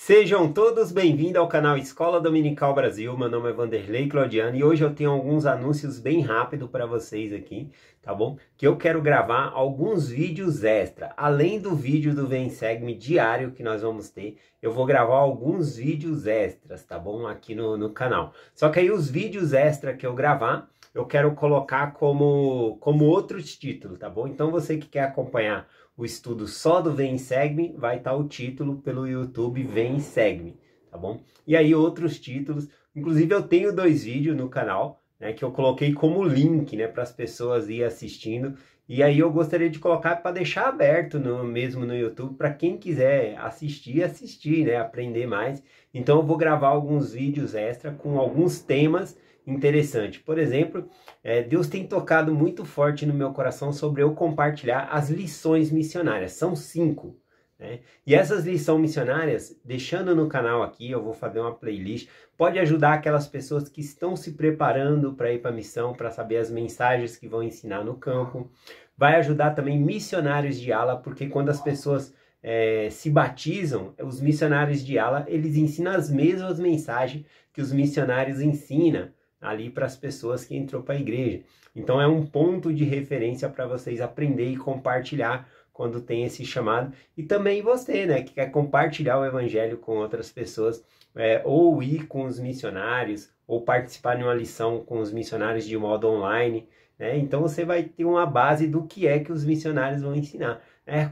Sejam todos bem-vindos ao canal Escola Dominical Brasil. Meu nome é Vanderlei Claudiano e hoje eu tenho alguns anúncios bem rápido para vocês aqui, tá bom? Que eu quero gravar alguns vídeos extra. Além do vídeo do Vem Segue-me diário que nós vamos ter, eu vou gravar alguns vídeos extras, tá bom? Aqui no canal. Só que aí os vídeos extra que eu gravar, eu quero colocar como outros títulos, tá bom? Então você que quer acompanhar o estudo só do Vem Segue-me, vai estar o título pelo YouTube Vem Segue-me, tá bom? E aí outros títulos, inclusive eu tenho 2 vídeos no canal, né, que eu coloquei como link, né, para as pessoas ir assistindo, e aí eu gostaria de colocar para deixar aberto mesmo no YouTube, para quem quiser assistir, né, aprender mais. Então eu vou gravar alguns vídeos extra com alguns temas interessante. Por exemplo, Deus tem tocado muito forte no meu coração sobre eu compartilhar as lições missionárias. São 5, né? E essas lições missionárias, deixando no canal aqui, eu vou fazer uma playlist, pode ajudar aquelas pessoas que estão se preparando para ir para a missão, para saber as mensagens que vão ensinar no campo. Vai ajudar também missionários de ala, porque quando as pessoas se batizam, os missionários de ala, eles ensinam as mesmas mensagens que os missionários ensinam ali para as pessoas que entrou para a igreja. Então é um ponto de referência para vocês aprender e compartilhar quando tem esse chamado. E também você, né, que quer compartilhar o evangelho com outras pessoas, ou ir com os missionários, ou participar de uma lição com os missionários de modo online, né? Então você vai ter uma base do que é que os missionários vão ensinar.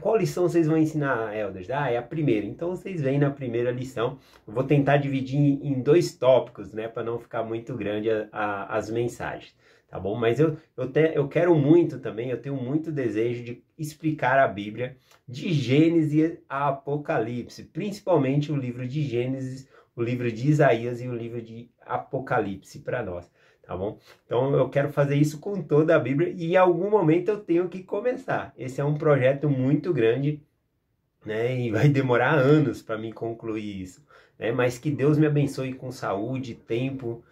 Qual lição vocês vão ensinar, elders? É a primeira. Então vocês vêm na primeira lição. Eu vou tentar dividir em 2 tópicos, né, para não ficar muito grande as mensagens, tá bom? Mas eu quero muito também, eu tenho muito desejo de explicar a Bíblia de Gênesis a Apocalipse, principalmente o livro de Gênesis, o livro de Isaías e o livro de Apocalipse para nós. Tá bom? Então eu quero fazer isso com toda a Bíblia e em algum momento eu tenho que começar. Esse é um projeto muito grande, né? E vai demorar anos para mim concluir isso, né? Mas que Deus me abençoe com saúde, tempo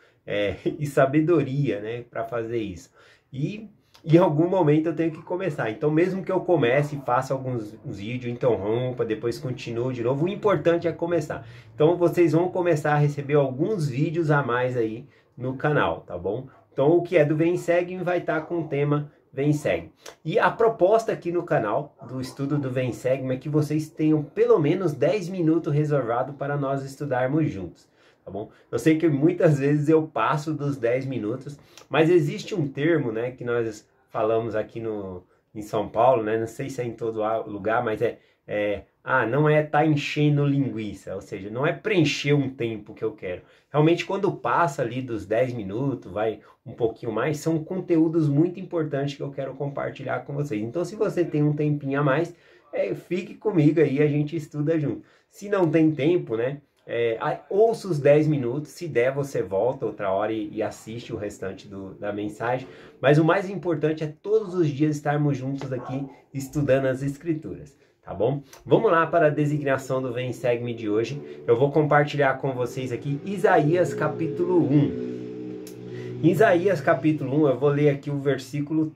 e sabedoria, né? Para fazer isso. E em algum momento eu tenho que começar. Então mesmo que eu comece e faça alguns vídeos, interrompa, depois continuo de novo, o importante é começar. Então vocês vão começar a receber alguns vídeos a mais aí no canal, tá bom? Então o que é do Vem Segue vai estar com o tema Vem Segue. E a proposta aqui no canal do estudo do Vem Segue é que vocês tenham pelo menos 10 minutos reservado para nós estudarmos juntos, tá bom? Eu sei que muitas vezes eu passo dos 10 minutos, mas existe um termo, né, que nós falamos aqui em São Paulo, né? Não sei se é em todo lugar, mas não é tá enchendo linguiça, ou seja, não é preencher um tempo que eu quero. Realmente quando passa ali dos 10 minutos, vai um pouquinho mais, são conteúdos muito importantes que eu quero compartilhar com vocês. Então se você tem um tempinho a mais, fique comigo aí, a gente estuda junto. Se não tem tempo, né, ouça os 10 minutos, se der você volta outra hora e assiste o restante da mensagem. Mas o mais importante é todos os dias estarmos juntos aqui estudando as escrituras. Tá bom? Vamos lá para a designação do Vem Segue-me de hoje. Eu vou compartilhar com vocês aqui Isaías capítulo 1. Isaías capítulo 1, eu vou ler aqui o versículo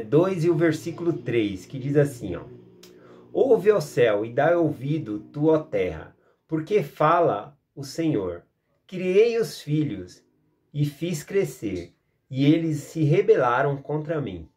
2 e o versículo 3, que diz assim, ó: Ouve, ó céu, e dá ouvido, tu, ó terra, porque fala o Senhor. Criei os filhos e fiz crescer, e eles se rebelaram contra mim.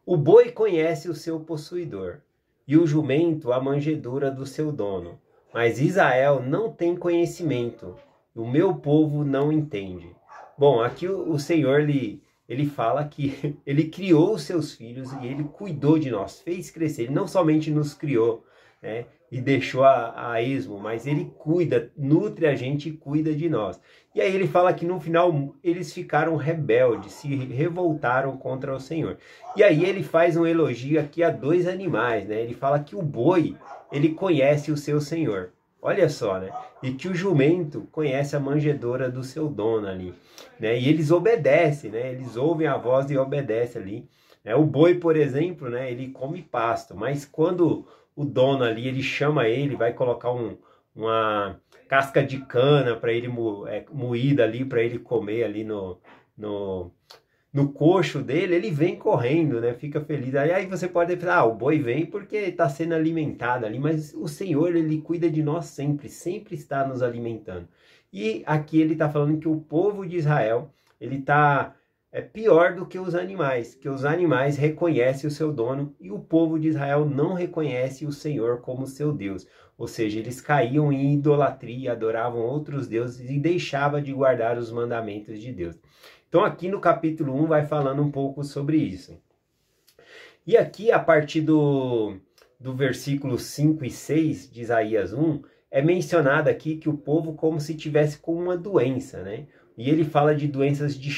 O boi conhece o seu possuidor, e o jumento a manjedoura do seu dono. Mas Israel não tem conhecimento, o meu povo não entende. Bom, aqui o Senhor, ele fala que ele criou os seus filhos e ele cuidou de nós, fez crescer. Ele não somente nos criou, né, e deixou a esmo, mas ele cuida, nutre a gente e cuida de nós. E aí ele fala que no final eles ficaram rebeldes, se revoltaram contra o Senhor. E aí ele faz um elogio aqui a 2 animais, né? Ele fala que o boi, ele conhece o seu Senhor. Olha só, né? E que o jumento conhece a manjedoura do seu dono ali, né? E eles obedecem, né? Eles ouvem a voz e obedecem ali. O boi, por exemplo, né? Ele come pasto, mas quando o dono ali, ele chama ele, vai colocar uma casca de cana para ele moída ali, para ele comer ali no coxo dele, ele vem correndo, né? Fica feliz. Aí você pode pensar, o boi vem porque está sendo alimentado ali, mas o Senhor, ele cuida de nós sempre, sempre está nos alimentando. E aqui ele está falando que o povo de Israel, ele está pior do que os animais reconhecem o seu dono e o povo de Israel não reconhece o Senhor como seu Deus. Ou seja, eles caíam em idolatria, adoravam outros deuses e deixavam de guardar os mandamentos de Deus. Então aqui no capítulo 1 vai falando um pouco sobre isso. E aqui a partir do versículo 5 e 6 de Isaías 1, é mencionado aqui que o povo como se tivesse com uma doença, né? E ele fala de doenças de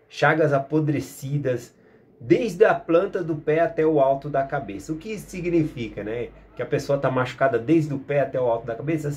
chagas apodrecidas, desde a planta do pé até o alto da cabeça. O que isso significa, né? Que a pessoa está machucada desde o pé até o alto da cabeça?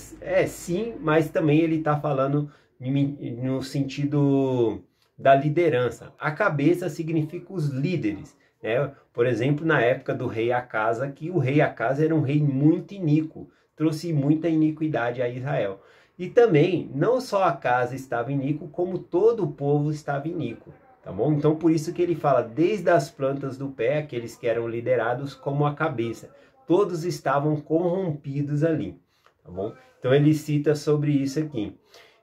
Sim, mas também ele está falando no sentido da liderança. A cabeça significa os líderes, né? Por exemplo, na época do rei Acasa, que o rei Acasa era um rei muito iníquo, trouxe muita iniquidade a Israel. E também, não só Acasa estava iníquo, como todo o povo estava iníquo, tá bom? Então, por isso que ele fala, desde as plantas do pé, aqueles que eram liderados, como a cabeça. Todos estavam corrompidos ali, tá bom? Então, ele cita sobre isso aqui.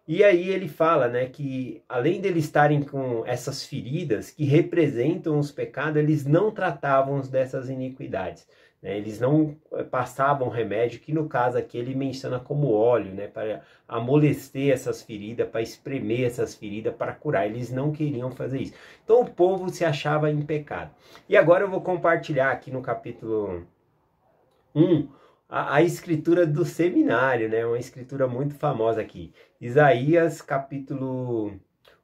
E aí ele fala, né, que além de eles estarem com essas feridas que representam os pecados, eles não tratavam dessas iniquidades, né? Eles não passavam remédio, que no caso aqui ele menciona como óleo, né, para amolecer essas feridas, para espremer essas feridas, para curar. Eles não queriam fazer isso. Então o povo se achava em pecado. E agora eu vou compartilhar aqui no capítulo 1, a escritura do seminário, né? Uma escritura muito famosa aqui. Isaías capítulo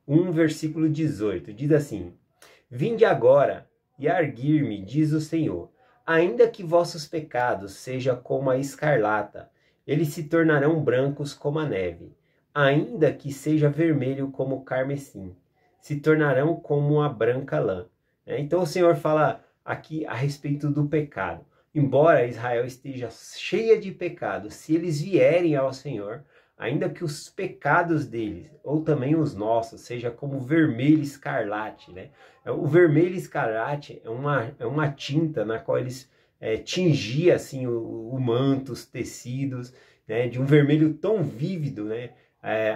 1, versículo 18. Diz assim: Vinde agora e arguir-me, diz o Senhor, ainda que vossos pecados sejam como a escarlata, eles se tornarão brancos como a neve. Ainda que seja vermelho como o carmesim, se tornarão como a branca lã. Então o Senhor fala aqui a respeito do pecado. Embora Israel esteja cheia de pecados, se eles vierem ao Senhor, ainda que os pecados deles, ou também os nossos, seja como vermelho escarlate, né? O vermelho escarlate é uma tinta na qual eles tingiam assim, o manto, os tecidos, né? De um vermelho tão vívido, né?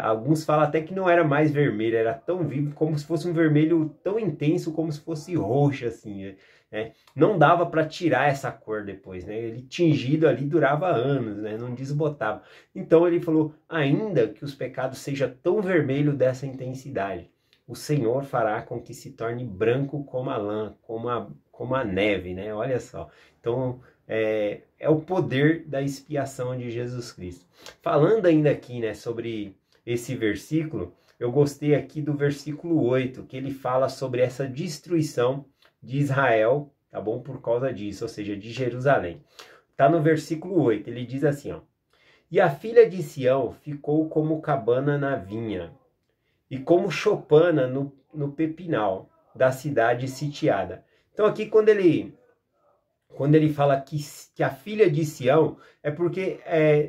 Alguns falam até que não era mais vermelho, era tão vivo como se fosse um vermelho tão intenso, como se fosse roxo, assim, né? Não dava para tirar essa cor depois, né? Ele tingido ali durava anos, né? Não desbotava. Então ele falou, ainda que os pecados sejam tão vermelhos dessa intensidade, o Senhor fará com que se torne branco como a lã, como a neve, né? Olha só. Então é o poder da expiação de Jesus Cristo. Falando ainda aqui, né, sobre esse versículo, eu gostei aqui do versículo 8, que ele fala sobre essa destruição de Israel, tá bom? Por causa disso, ou seja, de Jerusalém. Tá no versículo 8, ele diz assim, ó: E a filha de Sião ficou como cabana na vinha, e como chopana no pepinal da cidade sitiada. Então aqui quando ele fala que a filha de Sião, é porque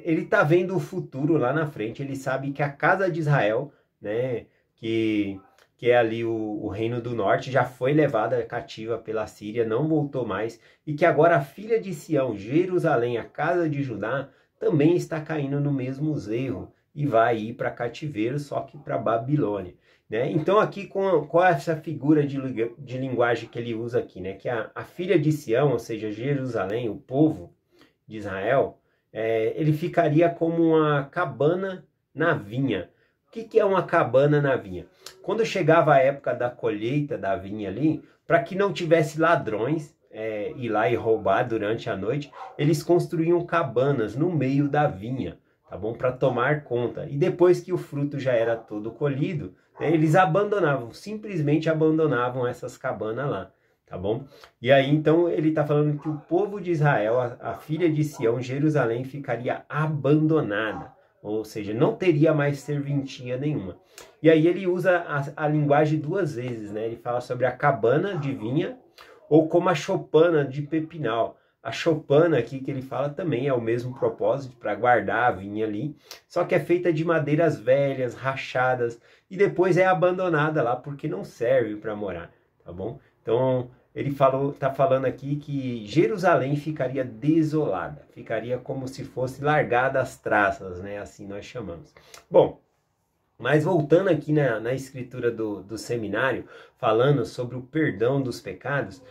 ele está vendo o futuro lá na frente. Ele sabe que a casa de Israel, né, que é ali o reino do norte, já foi levada cativa pela Síria, não voltou mais. E que agora a filha de Sião, Jerusalém, a casa de Judá, também está caindo no mesmo erro e vai ir para cativeiro, só que para Babilônia. Né? Então aqui com essa figura de linguagem que ele usa aqui, né? Que a filha de Sião, ou seja, Jerusalém, o povo de Israel, ele ficaria como uma cabana na vinha. O que é uma cabana na vinha? Quando chegava a época da colheita da vinha ali, para que não tivesse ladrões ir lá e roubar durante a noite, eles construíam cabanas no meio da vinha, tá bom? Para tomar conta. E depois que o fruto já era todo colhido, eles abandonavam, simplesmente abandonavam essas cabanas lá, tá bom? E aí então ele está falando que o povo de Israel, a filha de Sião, Jerusalém, ficaria abandonada, ou seja, não teria mais serventia nenhuma. E aí ele usa a linguagem duas vezes, né? Ele fala sobre a cabana de vinha, ou como a chopana de pepinal. A chopana aqui que ele fala também é o mesmo propósito, para guardar a vinha ali, só que é feita de madeiras velhas, rachadas, e depois é abandonada lá porque não serve para morar, tá bom? Então ele tá falando aqui que Jerusalém ficaria desolada, ficaria como se fosse largada às traças, né? Assim nós chamamos. Bom, mas voltando aqui na escritura do seminário, falando sobre o perdão dos pecados,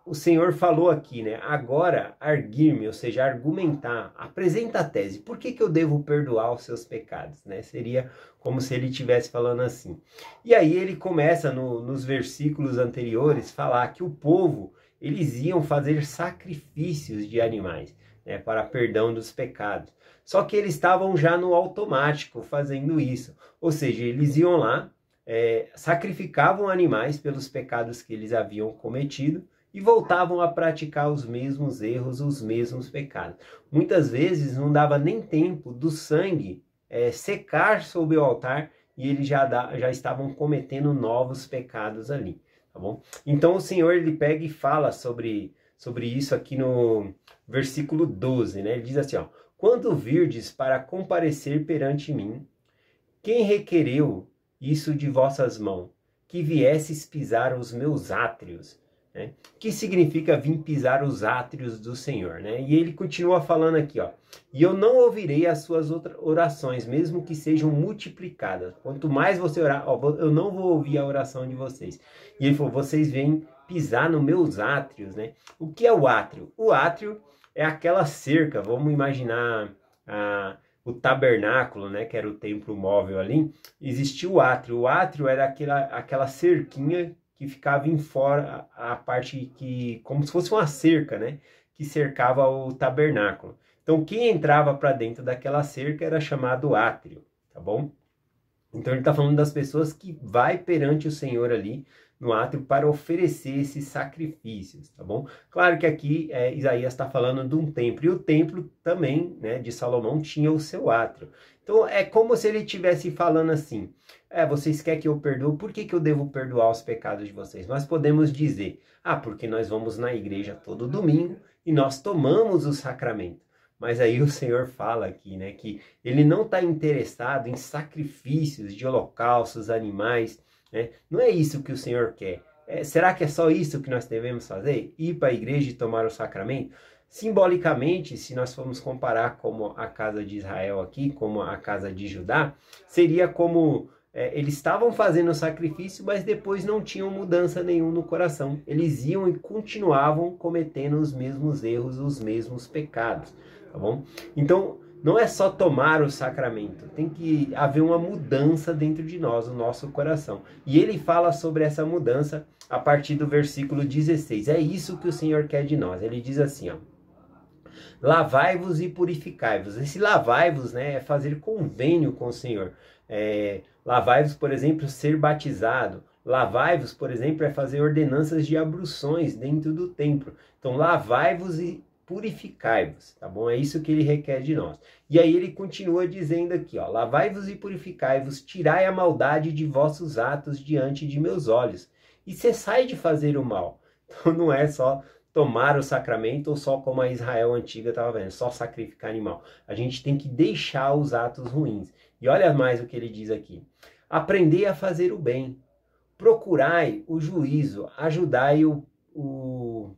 o Senhor falou aqui, né? Agora, arguir-me, ou seja, argumentar, apresenta a tese. Por que eu devo perdoar os seus pecados, né? Seria como se ele estivesse falando assim. E aí ele começa nos versículos anteriores falar que o povo, eles iam fazer sacrifícios de animais, né? Para perdão dos pecados. Só que eles estavam já no automático fazendo isso. Ou seja, eles iam lá, sacrificavam animais pelos pecados que eles haviam cometido, e voltavam a praticar os mesmos erros, os mesmos pecados. Muitas vezes não dava nem tempo do sangue secar sobre o altar e eles já estavam cometendo novos pecados ali, tá bom? Então o Senhor ele pega e fala sobre isso aqui no versículo 12, né? Ele diz assim, ó, quando virdes para comparecer perante mim, quem requereu isso de vossas mãos? Que viesses pisar os meus átrios, né? Que significa vir pisar os átrios do Senhor, né? E ele continua falando aqui, ó, e eu não ouvirei as suas orações, mesmo que sejam multiplicadas. Quanto mais você orar, ó, eu não vou ouvir a oração de vocês. E ele falou, vocês vêm pisar nos meus átrios, né? O que é o átrio? O átrio é aquela cerca, vamos imaginar o tabernáculo, né, que era o templo móvel ali, existia o átrio. O átrio era aquela cerquinha que ficava em fora, a parte que, como se fosse uma cerca, né, que cercava o tabernáculo. Então, quem entrava para dentro daquela cerca era chamado átrio, tá bom? Então, ele está falando das pessoas que vai perante o Senhor ali no átrio para oferecer esses sacrifícios, tá bom? Claro que aqui Isaías está falando de um templo, e o templo também, né, de Salomão tinha o seu átrio. Então, é como se ele estivesse falando assim, vocês querem que eu perdoe? Por que eu devo perdoar os pecados de vocês? Nós podemos dizer, porque nós vamos na igreja todo domingo e nós tomamos o sacramento. Mas aí o Senhor fala aqui, né, que ele não está interessado em sacrifícios de holocaustos, animais, né? Não é isso que o Senhor quer. Será que é só isso que nós devemos fazer? Ir para a igreja e tomar o sacramento? Simbolicamente, se nós formos comparar como a casa de Israel aqui, como a casa de Judá, seria como eles estavam fazendo o sacrifício, mas depois não tinham mudança nenhuma no coração. Eles iam e continuavam cometendo os mesmos erros, os mesmos pecados, tá bom? Então, não é só tomar o sacramento, tem que haver uma mudança dentro de nós, no nosso coração. E ele fala sobre essa mudança a partir do versículo 16. É isso que o Senhor quer de nós. Ele diz assim, ó, lavai-vos e purificai-vos. Esse lavai-vos, né, é fazer convênio com o Senhor. Lavai-vos, por exemplo, ser batizado. Lavai-vos, por exemplo, é fazer ordenanças de abluções dentro do templo. Então, lavai-vos e purificai-vos, tá bom? É isso que ele requer de nós. E aí ele continua dizendo aqui, ó, lavai-vos e purificai-vos, tirai a maldade de vossos atos diante de meus olhos, e cessai de fazer o mal. Então não é só tomar o sacramento ou só como a Israel antiga estava vendo, só sacrificar animal. A gente tem que deixar os atos ruins. E olha mais o que ele diz aqui. Aprendei a fazer o bem, procurai o juízo, ajudai o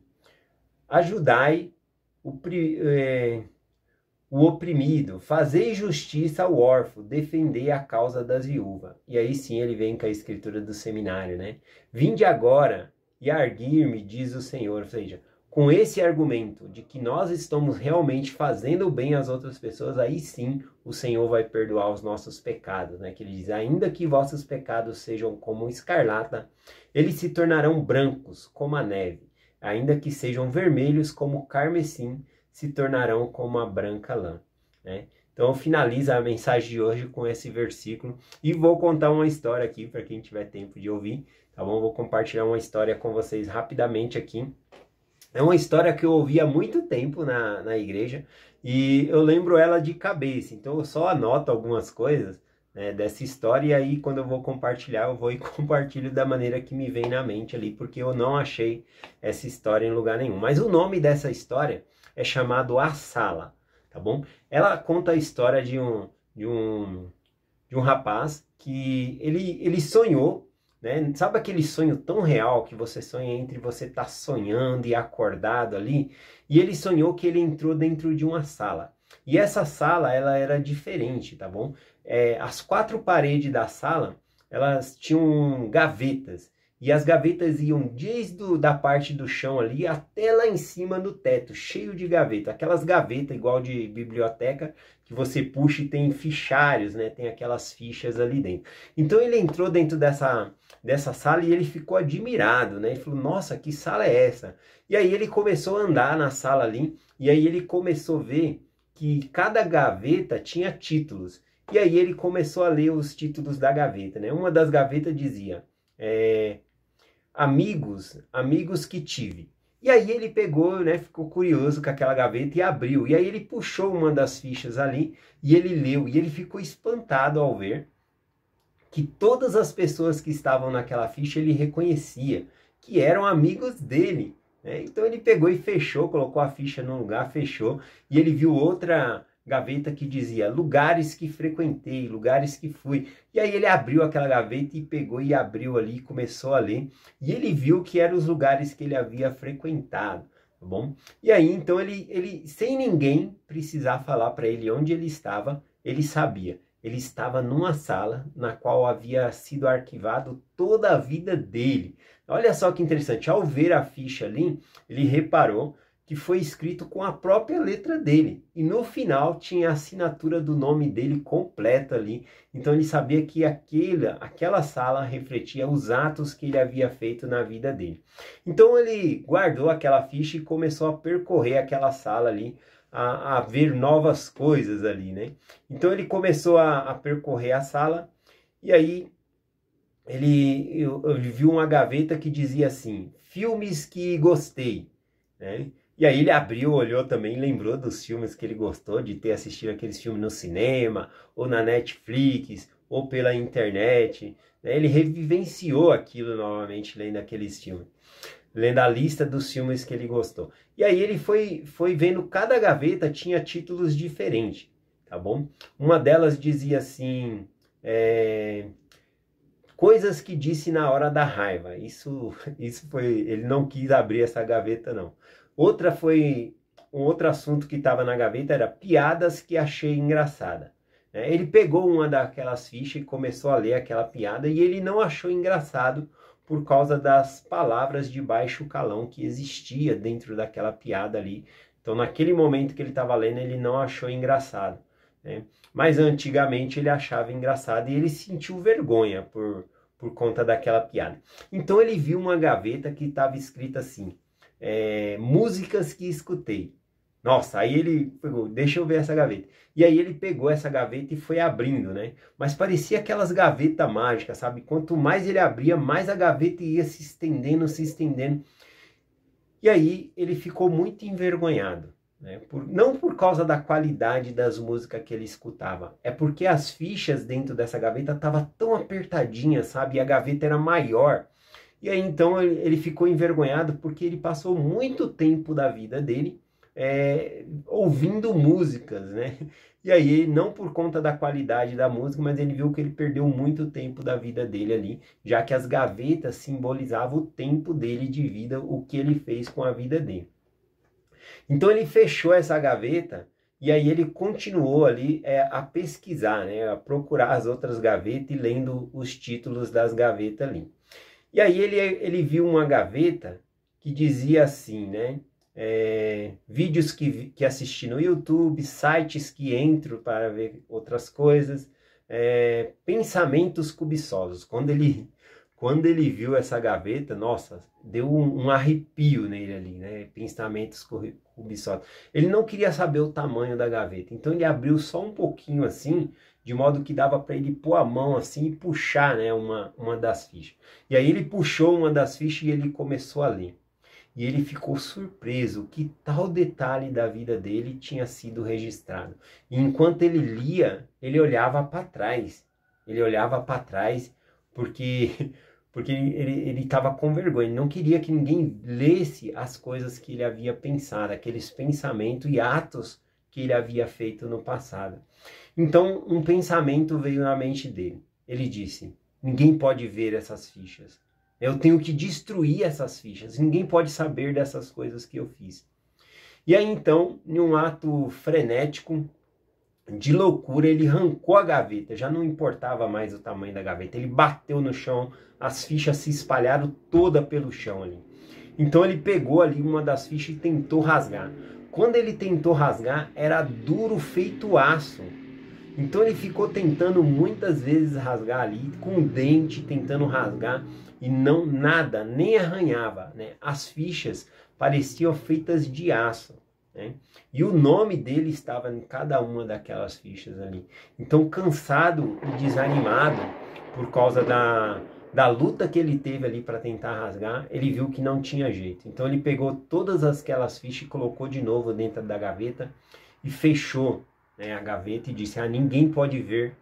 oprimido, fazei justiça ao órfão, defendei a causa das viúvas. E aí sim ele vem com a escritura do seminário, né? Vinde agora e arguir-me, diz o Senhor. Ou seja, com esse argumento de que nós estamos realmente fazendo o bem às outras pessoas, aí sim o Senhor vai perdoar os nossos pecados, né? Que ele diz, ainda que vossos pecados sejam como escarlata, eles se tornarão brancos como a neve. Ainda que sejam vermelhos como o carmesim, se tornarão como a branca lã, né? Então eu finalizo a mensagem de hoje com esse versículo e vou contar uma história aqui para quem tiver tempo de ouvir, tá bom? Vou compartilhar uma história com vocês rapidamente aqui. É uma história que eu ouvi há muito tempo na igreja e eu lembro ela de cabeça, então eu só anoto algumas coisas né, dessa história, e aí quando eu vou compartilhar, eu vou e compartilho da maneira que me vem na mente ali, porque eu não achei essa história em lugar nenhum. Mas o nome dessa história é chamado A Sala, tá bom? Ela conta a história de um rapaz que ele sonhou, né? Sabe aquele sonho tão real que você sonha entre você estar sonhando e acordado ali? E ele sonhou que ele entrou dentro de uma sala. E essa sala, ela era diferente, tá bom? As quatro paredes da sala, elas tinham gavetas. E as gavetas iam desde da parte do chão ali até lá em cima no teto, cheio de gaveta. Aquelas gavetas igual de biblioteca que você puxa e tem fichários, né? Tem aquelas fichas ali dentro. Então ele entrou dentro dessa sala e ele ficou admirado, né? Ele falou, nossa, que sala é essa? E aí ele começou a andar na sala ali e aí ele começou a ver que cada gaveta tinha títulos. E aí ele começou a ler os títulos da gaveta, né? Uma das gavetas dizia... amigos que tive. E aí ele pegou, né, ficou curioso com aquela gaveta e abriu. E aí ele puxou uma das fichas ali e ele leu. E ele ficou espantado ao ver que todas as pessoas que estavam naquela ficha ele reconhecia, que eram amigos dele, né? Então ele pegou e fechou, colocou a ficha no lugar, fechou. E ele viu outra gaveta que dizia lugares que frequentei, lugares que fui. E aí ele abriu aquela gaveta e pegou e abriu ali, começou a ler. E ele viu que eram os lugares que ele havia frequentado, tá bom? E aí então ele sem ninguém precisar falar para ele onde ele estava, ele sabia. Ele estava numa sala na qual havia sido arquivado toda a vida dele. Olha só que interessante, ao ver a ficha ali, ele reparou que foi escrito com a própria letra dele. E no final tinha a assinatura do nome dele completa ali. Então ele sabia que aquela sala refletia os atos que ele havia feito na vida dele. Então ele guardou aquela ficha e começou a percorrer aquela sala ali, a ver novas coisas ali, né? Então ele começou a percorrer a sala e aí ele viu uma gaveta que dizia assim, filmes que gostei, né? E aí ele abriu, olhou também, lembrou dos filmes que ele gostou de ter assistido aqueles filmes no cinema, ou na Netflix, ou pela internet, né? Ele revivenciou aquilo novamente lendo aqueles filmes, lendo a lista dos filmes que ele gostou. E aí ele foi vendo, cada gaveta tinha títulos diferentes, tá bom? Uma delas dizia assim, coisas que disse na hora da raiva. Isso foi, ele não quis abrir essa gaveta não. Outra foi, um outro assunto que estava na gaveta era piadas que achei engraçada. Ele pegou uma daquelas fichas e começou a ler aquela piada e ele não achou engraçado por causa das palavras de baixo calão que existia dentro daquela piada ali. Então naquele momento que ele estava lendo ele não achou engraçado, né? Mas antigamente ele achava engraçado e ele sentiu vergonha por conta daquela piada. Então ele viu uma gaveta que estava escrita assim, músicas que escutei. Nossa, aí ele pegou, deixa eu ver essa gaveta. E aí ele pegou essa gaveta e foi abrindo, né? Mas parecia aquelas gavetas mágicas, sabe? Quanto mais ele abria, mais a gaveta ia se estendendo, se estendendo. E aí ele ficou muito envergonhado, né? Não por causa da qualidade das músicas que ele escutava, é porque as fichas dentro dessa gaveta estavam tão apertadinhas, sabe? E a gaveta era maior. E aí então ele ficou envergonhado porque ele passou muito tempo da vida dele ouvindo músicas, né? E aí, não por conta da qualidade da música, mas ele viu que ele perdeu muito tempo da vida dele ali, já que as gavetas simbolizavam o tempo dele de vida, o que ele fez com a vida dele. Então ele fechou essa gaveta e aí ele continuou ali a pesquisar, né? A procurar as outras gavetas e lendo os títulos das gavetas ali. E aí ele viu uma gaveta que dizia assim, né? Vídeos que assisti no YouTube, sites que entro para ver outras coisas, pensamentos cobiçosos. Quando ele viu essa gaveta, nossa, deu um arrepio nele ali, né? Pensamentos cobiçosos. Ele não queria saber o tamanho da gaveta, então ele abriu só um pouquinho assim, de modo que dava para ele pôr a mão assim e puxar, né, uma das fichas. E aí ele puxou uma das fichas e ele começou a ler. E ele ficou surpreso que tal detalhe da vida dele tinha sido registrado. E enquanto ele lia, ele olhava para trás. Ele olhava para trás porque ele estava com vergonha. Ele não queria que ninguém lesse as coisas que ele havia pensado, aqueles pensamentos e atos que ele havia feito no passado. Então, um pensamento veio na mente dele. Ele disse: ninguém pode ver essas fichas. Eu tenho que destruir essas fichas. Ninguém pode saber dessas coisas que eu fiz. E aí, então, em um ato frenético, de loucura, ele arrancou a gaveta. Já não importava mais o tamanho da gaveta. Ele bateu no chão, as fichas se espalharam toda pelo chão ali. Então ele pegou ali uma das fichas e tentou rasgar. Quando ele tentou rasgar, era duro feito aço. Então ele ficou tentando muitas vezes rasgar ali, com o dente, tentando rasgar, e não nada, nem arranhava, né? As fichas pareciam feitas de aço, né? E o nome dele estava em cada uma daquelas fichas ali. Então, cansado e desanimado por causa da luta que ele teve ali para tentar rasgar, ele viu que não tinha jeito. Então ele pegou todas aquelas fichas e colocou de novo dentro da gaveta e fechou, né, a gaveta e disse: ninguém pode ver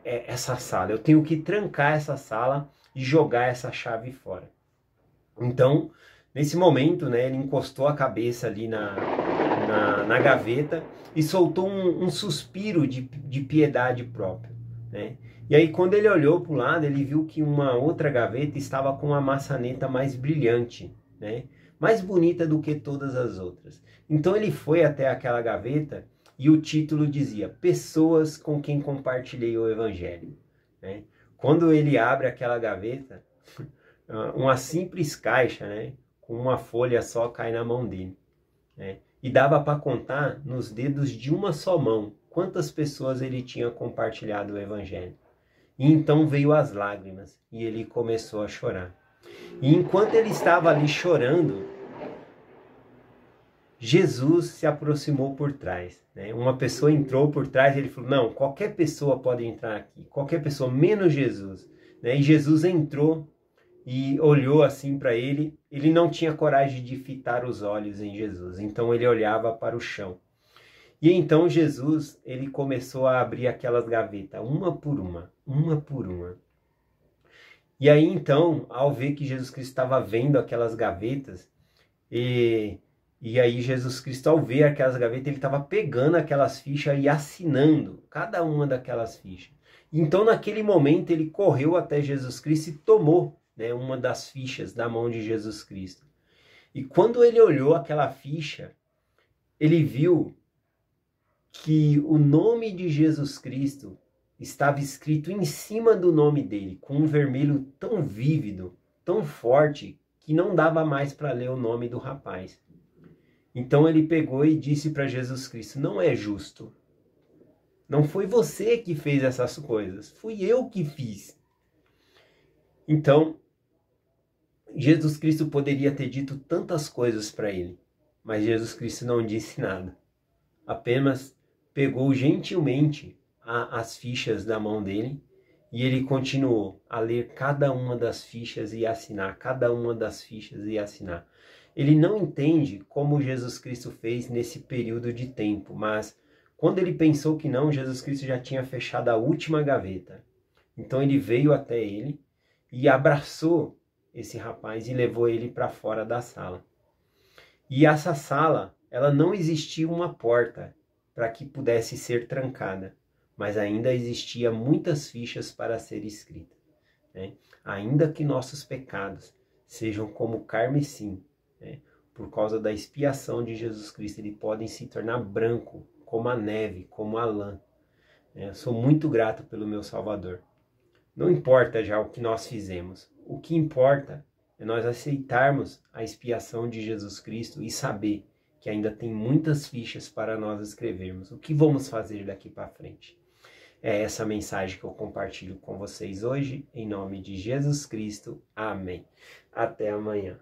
essa sala. Eu tenho que trancar essa sala e jogar essa chave fora. Então, nesse momento, né, ele encostou a cabeça ali na gaveta e soltou um suspiro de piedade própria, né? E aí, quando ele olhou para o lado, ele viu que uma outra gaveta estava com uma maçaneta mais brilhante, né? Mais bonita do que todas as outras. Então ele foi até aquela gaveta e o título dizia: Pessoas com quem compartilhei o Evangelho, né? Quando ele abre aquela gaveta, uma simples caixa, né, com uma folha só cai na mão dele, né? E dava para contar nos dedos de uma só mão quantas pessoas ele tinha compartilhado o Evangelho. E então veio as lágrimas e ele começou a chorar. E enquanto ele estava ali chorando, Jesus se aproximou por trás, né? Uma pessoa entrou por trás e ele falou: não, qualquer pessoa pode entrar aqui, qualquer pessoa, menos Jesus, né? E Jesus entrou e olhou assim para ele. Ele não tinha coragem de fitar os olhos em Jesus, então ele olhava para o chão. E então Jesus, ele começou a abrir aquelas gavetas, uma por uma, uma por uma. E aí então, ao ver que Jesus Cristo estava vendo aquelas gavetas, e aí Jesus Cristo, ao ver aquelas gavetas, ele estava pegando aquelas fichas e assinando cada uma daquelas fichas. Então naquele momento ele correu até Jesus Cristo e tomou, né, uma das fichas da mão de Jesus Cristo. E quando ele olhou aquela ficha, ele viu que o nome de Jesus Cristo estava escrito em cima do nome dele, com um vermelho tão vívido, tão forte, que não dava mais para ler o nome do rapaz. Então ele pegou e disse para Jesus Cristo: não é justo. Não foi você que fez essas coisas, fui eu que fiz. Então, Jesus Cristo poderia ter dito tantas coisas para ele, mas Jesus Cristo não disse nada. Apenas pegou gentilmente as fichas da mão dele e ele continuou a ler cada uma das fichas e assinar, cada uma das fichas e assinar. Ele não entende como Jesus Cristo fez nesse período de tempo, mas quando ele pensou que não, Jesus Cristo já tinha fechado a última gaveta. Então ele veio até ele e abraçou esse rapaz e levou ele para fora da sala. E essa sala, ela não existia uma porta para que pudesse ser trancada, mas ainda existia muitas fichas para ser escritas, né? Ainda que nossos pecados sejam como carmesim, né, por causa da expiação de Jesus Cristo, eles podem se tornar branco, como a neve, como a lã. Eu sou muito grato pelo meu Salvador. Não importa já o que nós fizemos, o que importa é nós aceitarmos a expiação de Jesus Cristo e saber que ainda tem muitas fichas para nós escrevermos. O que vamos fazer daqui para frente? É essa mensagem que eu compartilho com vocês hoje, em nome de Jesus Cristo. Amém. Até amanhã.